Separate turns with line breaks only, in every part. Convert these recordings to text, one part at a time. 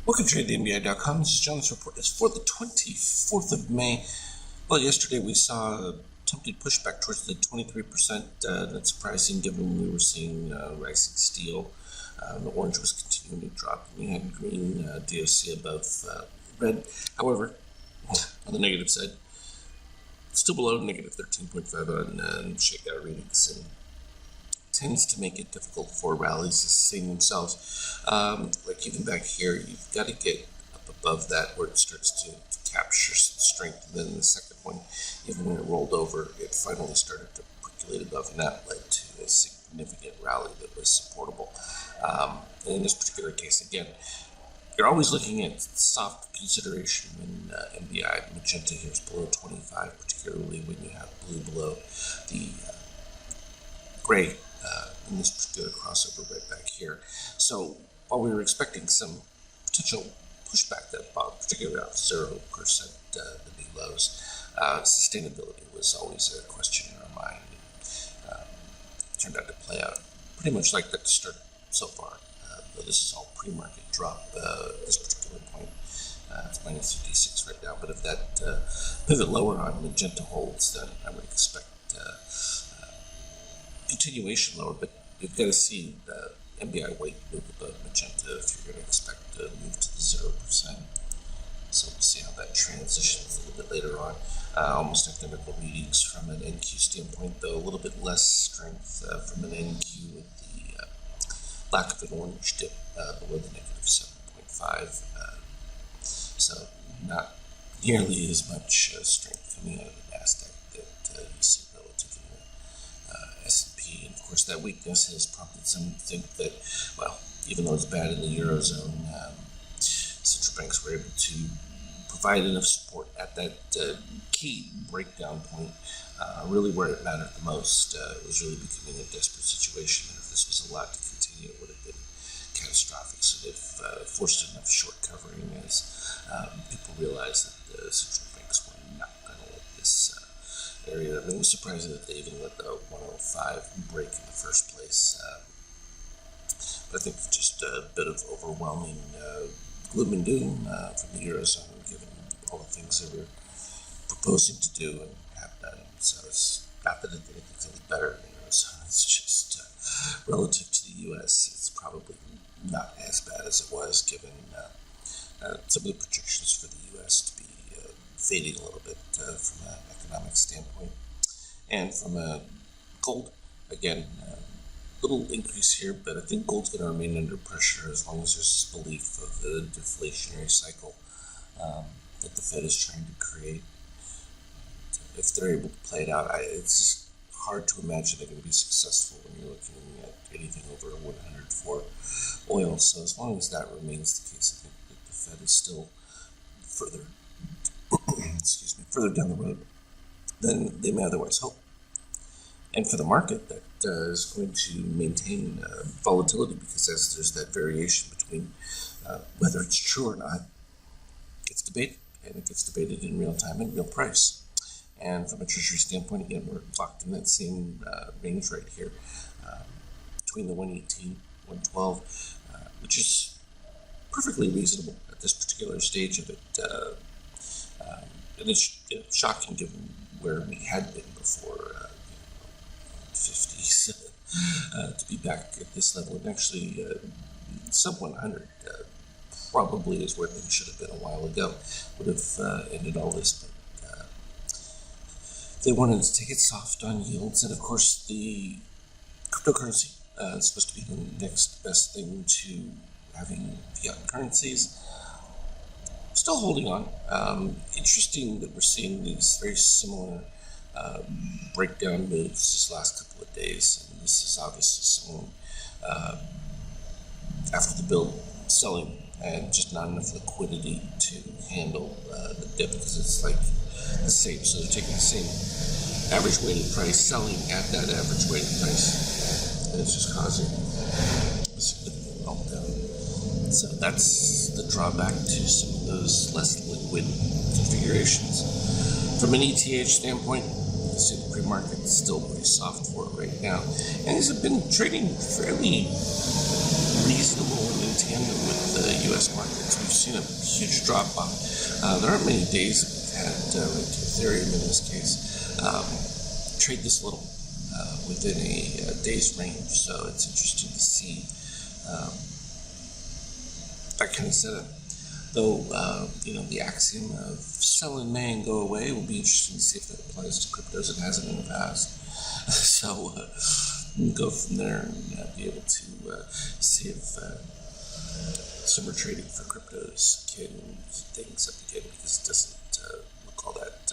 Welcome to TradeTheNBI.com. This is John's report. It's for the 24th of May. Well, yesterday we saw a attempted pushback towards the 23%. That's surprising given we were seeing rising steel. The orange was continuing to drop, and we had green DOC above red. However, on the negative side, still below negative 13.5 on shakeout readings, and tends to make it difficult for rallies to sustain themselves. Like even back here, you've got to get up above that where it starts to capture some strength. And then the second one, even when it rolled over, it finally started to percolate above, and that led to a significant rally that was supportable. In this particular case, again, you're always looking at soft consideration when NBI magenta here is below 25, particularly when you have blue below the gray in this particular crossover right back here. So while we were expecting some potential pushback that particularly off 0% the new lows, sustainability was always a question in our mind. It turned out to play out pretty much like that to start so far. Though this is all pre-market drop at this particular point. It's minus 56 right now, but if that pivot lower on magenta holds, then I would expect continuation lower, but you've got to see the NBI weight move above magenta if you're going to expect to move to the 0%. So we'll see how that transitions a little bit later on. Almost identical readings from an NQ standpoint, though a little bit less strength from an NQ with the lack of an orange dip below the negative 7.5. So not nearly as much strength coming out of the NASDAQ that you see relative to the S&P. And of course, that weakness has prompted some to think that, well, even though it's bad in the Eurozone, central banks were able to provide enough support at that key breakdown point, really where it mattered the most. It was really becoming a desperate situation, and if this was allowed to continue, it would have been catastrophic. So they've forced enough short covering as people realized that the central banks were not going to let this area. I mean, it was surprising that they even let the 105 break in the first place. But I think just a bit of overwhelming gloom and doom from the Eurozone, given all the things they were proposing to do and have done. So it's not that anything's any better in the Eurozone. It's just relative to the U.S., it's probably not as bad as it was, given some of the projections for the U.S. to be fading a little bit from an economic standpoint. And from a gold, again, little increase here, but I think gold's going to remain under pressure as long as there's this belief of the deflationary cycle that the Fed is trying to create. If they're able to play it out, it's just hard to imagine they're going to be successful when you're looking at anything over 100 for oil. So as long as that remains the case, I think that the Fed is still further, further down the road than they may otherwise hope. And for the market, that is going to maintain volatility, because as there's that variation between whether it's true or not, gets debated, and it gets debated in real time and real price. And from a treasury standpoint, again, we're locked in that same range right here between the 118, 112, which is perfectly reasonable at this particular stage of it. And it's shocking given where we had been before 50s to be back at this level. And actually, sub 100 probably is where things should have been a while ago. Would have ended all this, but they wanted to take it soft on yields. And of course, the cryptocurrency is supposed to be the next best thing to having fiat currencies. Still holding on. Interesting that we're seeing these very similar breakdown moves this last couple of days, and this is obviously someone after the build selling and just not enough liquidity to handle the dip, because it's like the same. So they're taking the same average weighted price, selling at that average weighted price, and it's just causing a significant meltdown. So that's the drawback to some of those less liquid configurations. From an ETH standpoint, you see the pre-market is still pretty soft for it right now. And these have been trading fairly reasonable and in tandem with the U.S. markets. We've seen a huge drop off. There aren't many days that we've had, like Ethereum in this case, trade this little within a day's range. So it's interesting to see that kind of setup. Though, the axiom of sell in May and go away will be interesting to see if that applies to cryptos. It hasn't in the past. So we'll go from there and be able to see if summer trading for cryptos can heat things up again, because it doesn't look all that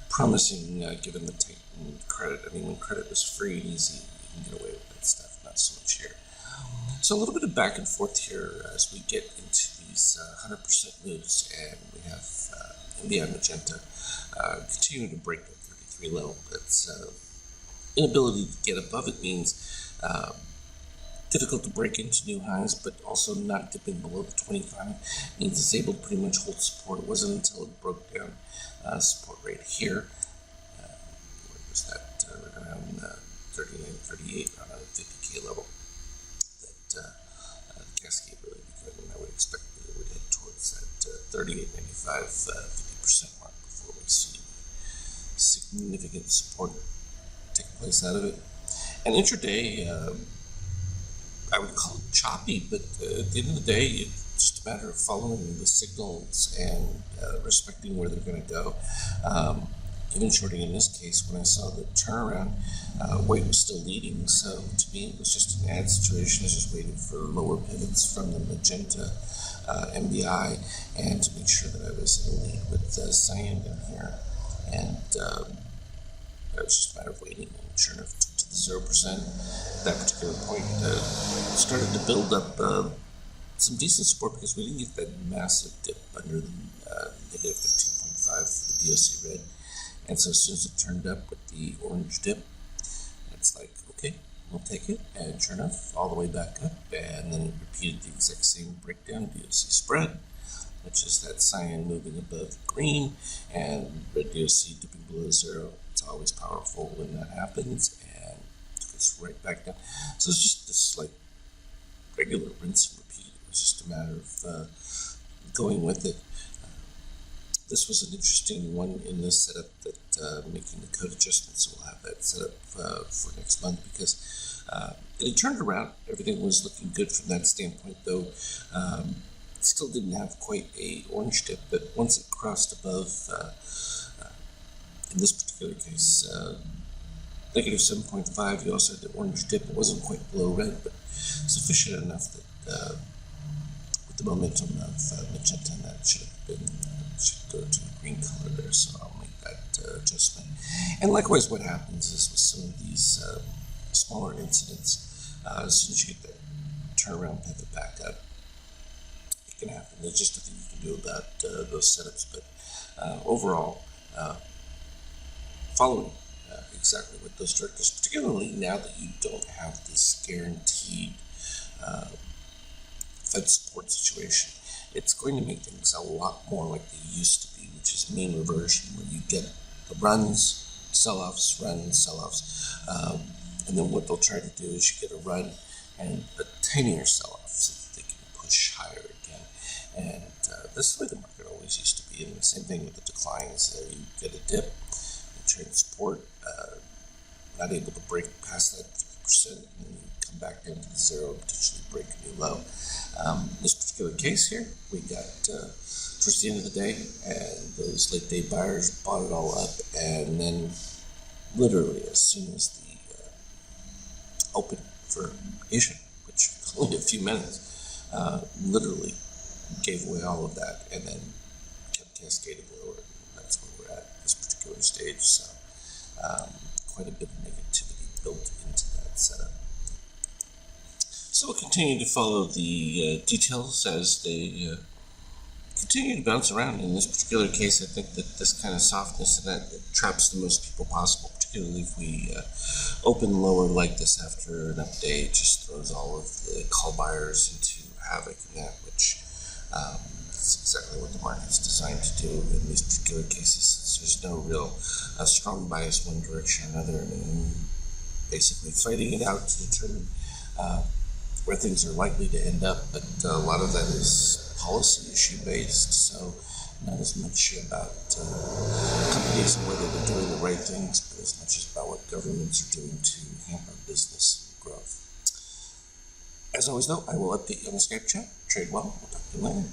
promising given the Titan credit. I mean, when credit was free and easy, you can get away with that stuff, not so much here. So a little bit of back and forth here as we get into these 100% moves, and we have NBI Magenta continuing to break that 33 level. That's inability to get above it means difficult to break into new highs, but also not dipping below the 25 means it's able to pretty much hold support. It wasn't until it broke down support right here. Where was that? Around 39, 38, around a 50K level. The cascade really began, and I would expect that it would head towards that 38.95, 50% mark before we see significant support take place out of it. And intraday, I would call it choppy, but at the end of the day, it's just a matter of following the signals and respecting where they're going to go. Even shorting in this case, when I saw the turnaround, White was still leading, so to me it was just an ad situation. I was just waiting for lower pivots from the Magenta MBI, and to make sure that I was in the lead with Cyan in here. And it was just a matter of waiting, and sure enough, to the 0%. At that particular point, started to build up some decent support, because we didn't get that massive dip under the negative 15.5 for the DOC red. And so as soon as it turned up with the orange dip, it's like, okay, we'll take it. And sure enough, all the way back up. And then it repeated the exact same breakdown, DOC spread, which is that cyan moving above green and red DOC dipping below zero. It's always powerful when that happens, and took us right back down. So it's just this like regular rinse and repeat. It was just a matter of going with it. This was an interesting one in this setup, that making the code adjustments. We'll have that set up for next month, because it had turned around. Everything was looking good from that standpoint, though. It still didn't have quite a orange dip, but once it crossed above, in this particular case, negative 7.5, you also had the orange dip. It wasn't quite below red, but sufficient enough that with the momentum of Magenta, that should have been should go to a green color there, so I'll make that adjustment. And likewise, what happens is with some of these smaller incidents, as soon as you get that turnaround pivot back up, it can happen. There's just nothing you can do about those setups, but overall, following exactly what those directives, particularly now that you don't have this guaranteed Fed support situation, it's going to make things a lot more like they used to be, which is mean reversion, where you get the runs, sell-offs, runs, sell-offs, and then what they'll try to do is you get a run and a tinier sell-off so that they can push higher again. And this is the way the market always used to be. And the same thing with the declines. You get a dip, you trade support, not able to break past that 50%, and then you come back down to the zero and potentially break a new low. This particular case here, we got towards the end of the day, and those late day buyers bought it all up, and then literally as soon as the open for Asia, which was only a few minutes, literally gave away all of that, and then kept cascading lower. And that's where we're at this particular stage. So quite a bit of negativity built into that setup. So we'll continue to follow the details as they continue to bounce around. In this particular case, I think that this kind of softness and that it traps the most people possible, particularly if we open lower like this after an update, just throws all of the call buyers into havoc in that, which is exactly what the market's designed to do in these particular cases, since there's no real strong bias one direction or another, and basically fighting it out to determine where things are likely to end up, but a lot of that is policy issue based, so not as much about companies and whether they're doing the right things, but as much as about what governments are doing to hamper business growth. As always, though, I will update you on the Skype chat. Trade well. We'll talk to you later.